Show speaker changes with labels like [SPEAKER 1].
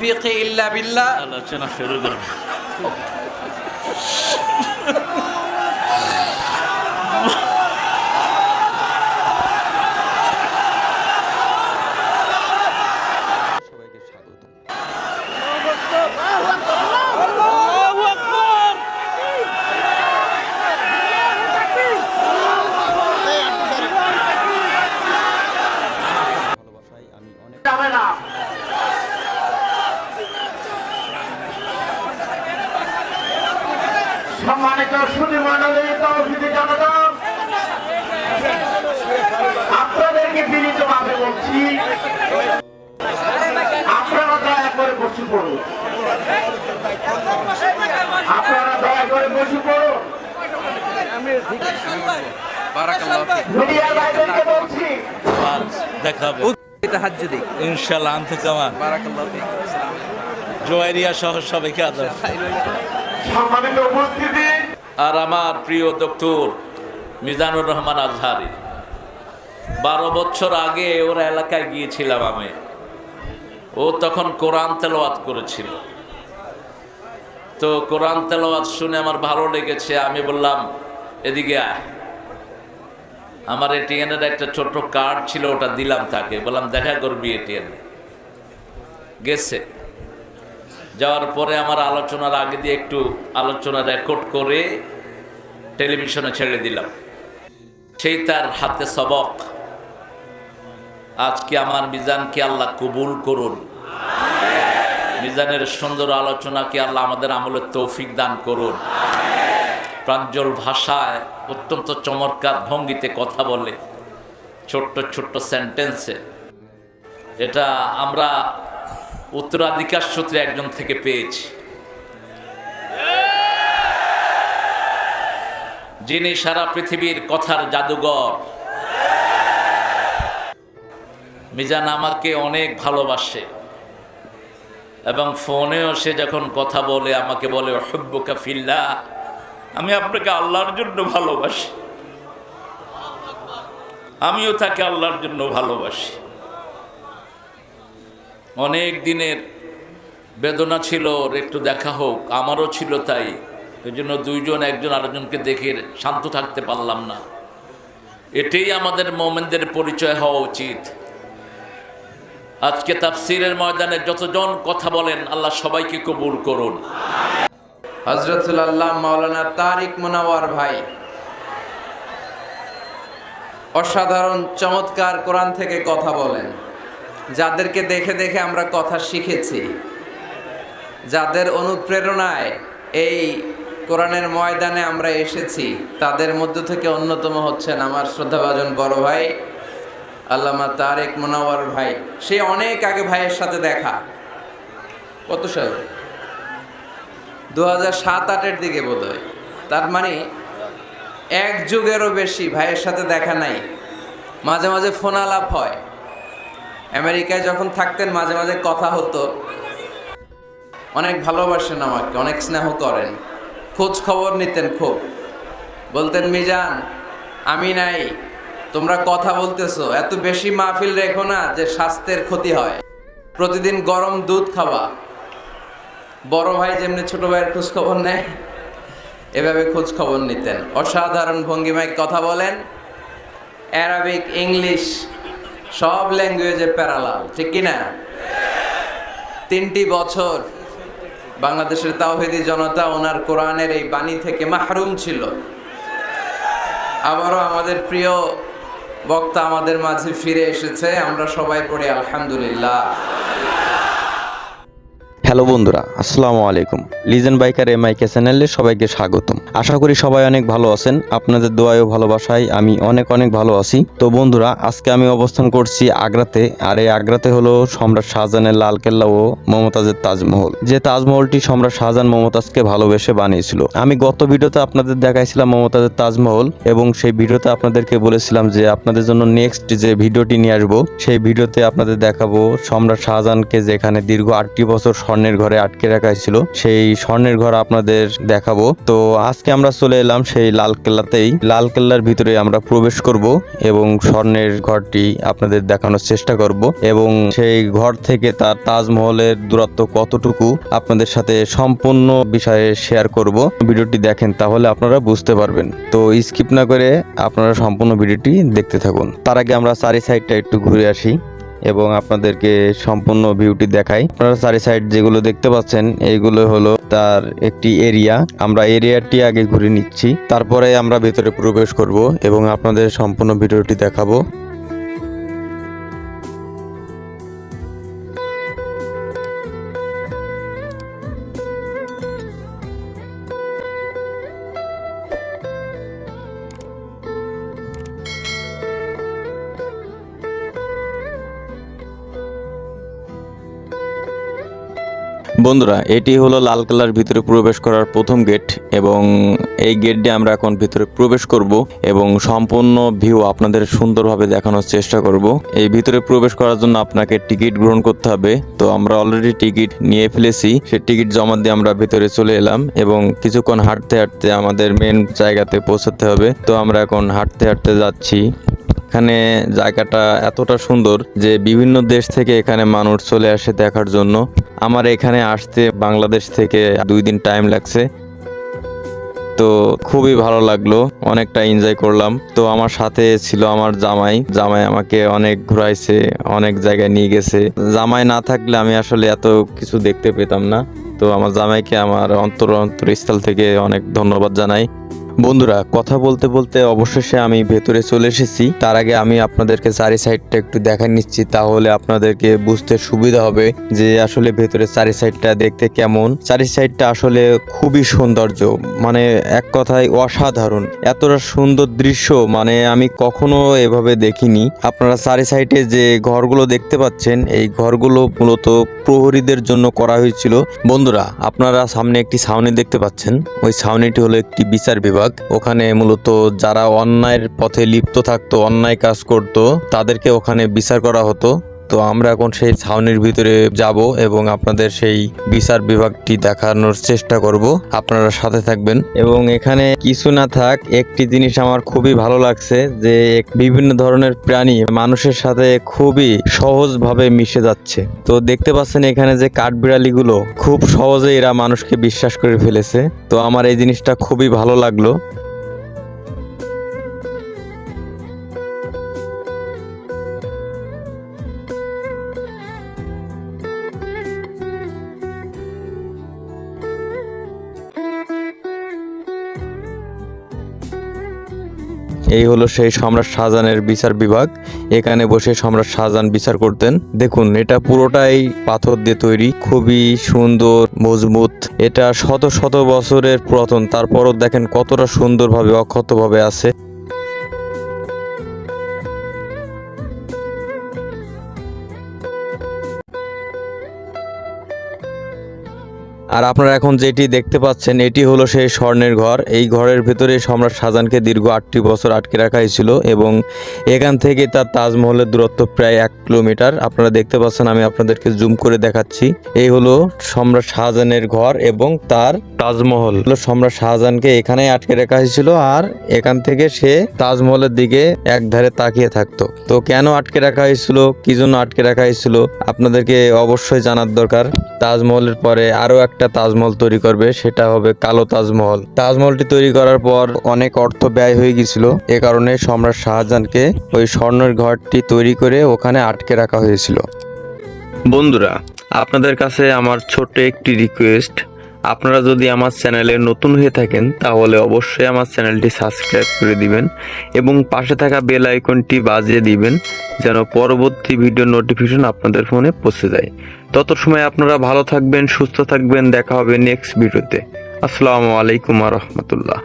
[SPEAKER 1] তৌফিকি ইল্লা বিল্লাহ।
[SPEAKER 2] আলোচনা শুরু করুন।
[SPEAKER 3] সবাইকে স্বাগত। ভালোবাসায় আমি অনেক
[SPEAKER 4] সম্মানিত সুধী মণ্ডলী, তৌহিদি জনতা, আপনাদেরকে বিনীতভাবে বলছি, আপনারা দয়া করে বসে পড়ুন। আপনারা দয়া করে বসে পড়ুন। মিডিয়ার ভাইদেরকে বলছি,
[SPEAKER 2] দেখাবে
[SPEAKER 1] তাহাজ্জুদি
[SPEAKER 2] ইনশাআল্লাহ। আনতে কামান
[SPEAKER 1] বারাকাল্লাহু ফিক।
[SPEAKER 2] জোয়ারিয়া সহ সবাইকে আদর।
[SPEAKER 4] সম্মানিত উপস্থিতি,
[SPEAKER 2] আর আমার প্রিয় ডক্টর মিজানুর রহমান আজহারি, 12 বছর আগে ওরা এলাকায় গিয়েছিলাম আমি। ও তখন কোরআন তেলাওয়াত করেছিল। তো কোরআন তেলাওয়াত শুনে আমার ভালো লেগেছে। আমি বললাম এদিকে আয়। আমার এটিএনের একটা ছোট্ট কার্ড ছিল, ওটা দিলাম তাকে, বললাম দেখা করবি এটিএনে। গেছে। যাওয়ার পরে আমার আলোচনার আগে দিয়ে একটু আলোচনা রেকর্ড করে টেলিভিশনে ছেড়ে দিলাম। সেই তার হাতে সবক। আজকে আমার মিজানকে আল্লাহ কবুল করুন। মিজানের সুন্দর আলোচনাকে আল্লাহ আমাদের আমলের তৌফিক দান করুন। প্রাঞ্জল ভাষায় অত্যন্ত চমৎকার ভঙ্গিতে কথা বলে, ছোট্ট ছোট্ট সেন্টেন্সে। এটা আমরা উত্তরাধিকার সূত্রে একজন থেকে পেয়েছি, যিনি সারা পৃথিবীর কথার জাদুঘর। মিজান আমাকে অনেক ভালোবাসে এবং ফোনেও সে যখন কথা বলে আমাকে বলে উহিব্বুকা ফিল্লাহ, আমি আপনাকে আল্লাহর জন্য ভালোবাসি। আমিও তাকে আল্লাহর জন্য ভালোবাসি। অনেক দিনের বেদনা ছিল, ওর একটু দেখা হোক, আমারও ছিল তাই। এই জন্য দুইজন একজন আরেকজনকে দেখে শান্ত থাকতে পারলাম না। এটাই আমাদের মোমেনদের পরিচয় হওয়া উচিত। আজকে তাফসীরের ময়দানে যতজন কথা বলেন, আল্লাহ সবাইকে কবুল করুন।
[SPEAKER 1] হযরতুল আল্লাহ মাওলানা তারিক মুনাওয়ার ভাই অসাধারণ চমৎকার কোরআন থেকে কথা বলেন। যাদেরকে দেখে দেখে আমরা কথা শিখেছি, যাদের অনুপ্রেরণায় এই কোরআনের ময়দানে আমরা এসেছি, তাদের মধ্য থেকে অন্যতম হচ্ছেন আমার শ্রদ্ধাভাজন বড় ভাই আল্লামা তারেক মুনাওয়ার ভাই। সে অনেক আগে ভাইয়ের সাথে দেখা, কত সাল, 2007-08 দিকে বোধহয়। তার মানে এক যুগেরও বেশি ভাইয়ের সাথে দেখা নাই। মাঝে মাঝে ফোন আলাপ হয়। আমেরিকায় যখন থাকতেন মাঝে মাঝে কথা হতো। অনেক ভালোবাসেন আমাকে, অনেক স্নেহ করেন, খোঁজ খবর নিতেন খুব। বলতেন মিজান আমি নাই, তোমরা কথা বলতেছো, এত বেশি মাহফিল রেখো না যে স্বাস্থ্যের ক্ষতি হয়। প্রতিদিন গরম দুধ খাওয়া। বড় ভাই যেমনি ছোট ভাইয়ের খোঁজ খবর নেয়, এভাবে খোঁজ খবর নিতেন। অসাধারণ ভঙ্গিমায় কথা বলেন। অ্যারাবিক, ইংলিশ সব ল্যাঙ্গুয়েজে প্যারালাল, ঠিক কিনা? 3টি বছর বাংলাদেশের তাওহীদি জনতা ওনার কোরআনের এই বাণী থেকে মাহরুম ছিল। আবারও আমাদের প্রিয় বক্তা আমাদের মাঝে ফিরে এসেছে। আমরা সবাই পড়ি আলহামদুলিল্লাহ।
[SPEAKER 3] হ্যালো বন্ধুরা, আসসালামু আলাইকুম। লিজেন্ড বাইকার এমআইকে চ্যানেলে সবাইকে স্বাগতম। আশা করি সবাই অনেক ভালো আছেন। আপনাদের দোয়ায় ও ভালোবাসায় আমি অনেক ভালো আছি। তো বন্ধুরা, আজকে আমি অবস্থান করছি আগ্রাতে। আর এই আগ্রাতে হলো সম্রাট শাহজাহানের লালকেল্লা ও মমতাজের তাজমহল। যে তাজমহলটি সম্রাট শাহজাহান মমতাজকে ভালোবেসে বানিয়েছিল। আমি গত ভিডিওতে আপনাদের দেখাইছিলাম মমতাজের তাজমহল, এবং সেই ভিডিওতে আপনাদেরকে বলেছিলাম যে আপনাদের জন্য নেক্সট যে ভিডিওটি নিয়ে আসবো, সেই ভিডিওতে আপনাদের দেখাবো সম্রাট শাহজাহানকে যেখানে দীর্ঘ 8টি বছর স্বর্ণের ঘরে আটকে রাখা হয়েছিল, সেই স্বর্ণের ঘর আপনাদের দেখাবো। তো আজকে আমরা চলে এলাম সেই লাল কেল্লাতেই। লাল কেল্লার ভিতরে আমরা প্রবেশ করব এবং স্বর্ণের ঘরটি আপনাদের দেখানোর চেষ্টা করব এবং সেই ঘর থেকে তার তাজমহলের দূরত্ব কতটুকু আপনাদের সাথে সম্পূর্ণ বিষয়ে শেয়ার করব। ভিডিওটি দেখেন, তাহলে আপনারা বুঝতে পারবেন। তো স্কিপ না করে আপনারা সম্পূর্ণ ভিডিওটি দেখতে থাকুন। তার আগে আমরা চারি সাইডটা একটু ঘুরে আসি এবং আপনাদেরকে সম্পূর্ণ ভিউটি দেখাই। আপনারা চারি সাইড যেগুলো দেখতে পাচ্ছেন এইগুলো হলো তার একটি এরিয়া। আমরা এরিয়াটি আগে ঘুরে নিচ্ছি, তারপরে আমরা ভেতরে প্রবেশ করব এবং আপনাদের সম্পূর্ণ ভিডিওটি দেখাবো। বন্ধুরা, এটি হলো লাল কেল্লার ভিতরে প্রবেশ করার প্রথম গেট এবং এই গেট দিয়ে আমরা এখন ভিতরে প্রবেশ করব এবং সম্পূর্ণ ভিউ আপনাদের সুন্দরভাবে দেখানোর চেষ্টা করব। এই ভিতরে প্রবেশ করার জন্য আপনাকে টিকিট গ্রহণ করতে হবে। তো আমরা অলরেডি টিকিট নিয়ে ফেলেছি, সেই টিকিট জমা দিয়ে আমরা ভিতরে চলে এলাম এবং কিছুক্ষণ হাঁটতে হাঁটতে আমাদের মেন জায়গাতে পৌঁছাতে হবে। তো আমরা এখন হাঁটতে হাঁটতে যাচ্ছি। এখানে জায়গাটা এতটা সুন্দর যে বিভিন্ন দেশ থেকে এখানে মানুষ চলে আসে দেখার জন্য। আমার এখানে আসতে বাংলাদেশ থেকে 2 দিন টাইম লাগছে। তো খুবই ভালো লাগলো, অনেকটা এনজয় করলাম। তো আমার সাথে ছিল আমার জামাই আমাকে অনেক ঘুরাইছে, অনেক জায়গায় নিয়ে গেছে। জামাই না থাকলে আমি আসলে এত কিছু দেখতে পেতাম না। তো আমার জামাইকে আমার অন্তরস্থল থেকে অনেক ধন্যবাদ জানাই। বন্ধুরা, কথা বলতে বলতে অবশেষে আমি ভেতরে চলে এসেছি। তার আগে আমি আপনাদেরকে চারি সাইডটা একটু দেখাই নিচ্ছি, তাহলে আপনাদেরকে বুঝতে সুবিধা হবে যে আসলে ভেতরে চারি সাইডটা দেখতে কেমন। চারি সাইডটা আসলে খুবই সৌন্দর্য, মানে এক কথায় অসাধারণ। এতটা সুন্দর দৃশ্য মানে আমি কখনো এভাবে দেখিনি। আপনারা চারি সাইডে যে ঘরগুলো দেখতে পাচ্ছেন, এই ঘরগুলো মূলত প্রহরীদের জন্য করা হয়েছিল। বন্ধুরা, আপনারা সামনে একটি ছাউনি দেখতে পাচ্ছেন, ওই ছাউনিটি হলো একটি বিচার বিভাগ। ওখানে মূলত যারা অন্যায়ের পথে লিপ্ত থাকতো, অন্যায় কাজ করত, তাদেরকে ওখানে বিচার করা হতো। তো আমরা এখন সেই ছাউনির ভিতরে যাব এবং আপনাদের সেই বিচার বিভাগটি দেখানোর চেষ্টা করব। আপনারা সাথে থাকবেন। এবং এখানে কিছু না থাক, একটি জিনিস আমার খুবই ভালো লাগছে যে বিভিন্ন ধরনের প্রাণী মানুষের সাথে খুবই সহজভাবে মিশে যাচ্ছে। তো দেখতে পাচ্ছেন এখানে যে কাঠবিড়ালিগুলো খুব সহজে এরা মানুষকে বিশ্বাস করে ফেলেছে। তো আমার এই জিনিসটা খুবই ভালো লাগলো। এই হলো সেই সম্রাট শাহজাহানের বিচার বিভাগ। এখানে বসে সম্রাট শাহজাহান বিচার করতেন। দেখুন, এটা পুরোটাই পাথর দিয়ে তৈরি, খুবই সুন্দর, মজবুত। এটা শত শত বছরের পুরাতন, তারপরও দেখেন কতটা সুন্দরভাবে অক্ষতভাবে আছে। আর আপনারা এখন যেটি দেখতে পাচ্ছেন, এটি হলো সেই স্বর্ণের ঘর। এই ঘরের ভেতরে সম্রাট শাহজাহানকে দীর্ঘ 8টি বছর আটকে রাখা হয়েছিল এবং এখান থেকে তার তাজমহলের দূরত্ব প্রায় 1 কিলোমিটার। আপনারা দেখতে পাচ্ছেন, আমি আপনাদেরকে জুম করে দেখাচ্ছি। এই হলো সম্রাট শাহজাহানের ঘর এবং তার তাজমহল। সম্রাট শাহজাহানকে এখানেই আটকে রাখা হয়েছিল আর এখান থেকে সে তাজমহলের দিকে একধারে তাকিয়ে থাকতো। তো কেন আটকে রাখা হয়েছিল, কি জন্য আটকে রাখা হয়েছিল, আপনাদেরকে অবশ্যই জানার দরকার। তাজমহলের পরে আরো একটা তাজমহল তৈরি করবে, সেটা হবে কালো তাজমহল। তাজমহলটি তৈরি করার পর অনেক অর্থ ব্যয় হয়ে গিয়েছিল, এ কারণে সম্রাট শাহজাহানকে ওই স্বর্ণের ঘরটি তৈরি করে ওখানে আটকে রাখা হয়েছিল। বন্ধুরা, আপনাদের কাছে আমার ছোট্ট একটি রিকোয়েস্ট, আপনারা যদি আমার চ্যানেলে নতুন হয়ে থাকেন তাহলে অবশ্যই আমার চ্যানেলটি সাবস্ক্রাইব করে দিবেন এবং পাশে থাকা বেল আইকনটি বাজিয়ে দিবেন যেন পরবর্তী ভিডিও নোটিফিকেশন আপনাদের ফোনে পৌঁছে যায়। তত সময় আপনারা ভালো থাকবেন, সুস্থ থাকবেন। দেখা হবে নেক্সট ভিডিওতে। আসসালামু আলাইকুম ওয়া রাহমাতুল্লাহ।